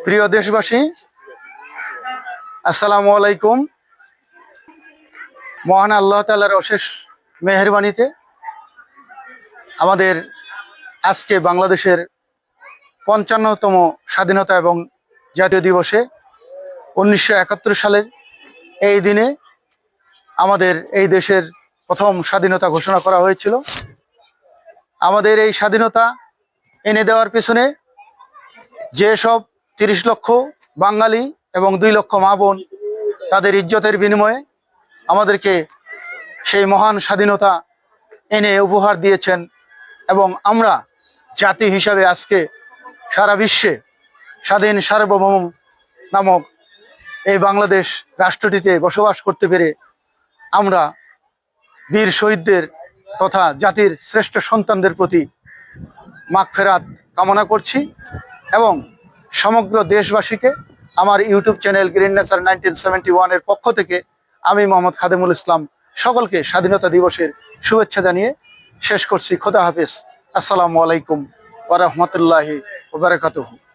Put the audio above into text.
প্রিয় দেশবাসী, আসসালামু আলাইকুম। মহান আল্লাহ তাআলার অশেষ মেহেরবানিতে আমাদের আজকে বাংলাদেশের ৫৫তম স্বাধীনতা এবং জাতীয় দিবসে ১৯৭১ সালের এই দিনে আমাদের এই দেশের প্রথম স্বাধীনতা ঘোষণা করা হয়েছিল। আমাদের এই স্বাধীনতা এনে দেওয়ার পেছনে যেসব ৩০ লক্ষ বাঙালি এবং ২ লক্ষ মা বোন তাদের ইজ্জতের বিনিময়ে আমাদেরকে সেই মহান স্বাধীনতা এনে উপহার দিয়েছেন এবং আমরা জাতি হিসাবে আজকে সারা বিশ্বে স্বাধীন সার্বভৌম নামক এই বাংলাদেশ রাষ্ট্রটিতে বসবাস করতে পেরে আমরা বীর শহীদদের তথা জাতির শ্রেষ্ঠ সন্তানদের প্রতি মাগফিরাত কামনা করছি এবং সমগ্র দেশবাসীকে আমার ইউটিউব চ্যানেল গ্রিন নেচার 1971 এর পক্ষ থেকে আমি মোহাম্মদ খাদেমুল ইসলাম সকলকে স্বাধীনতা দিবসের শুভেচ্ছা জানিয়ে শেষ করছি। খোদা হাফেজ। আসসালামু আলাইকুম ওয়া রাহমাতুল্লাহি ওয়া বারাকাতুহু।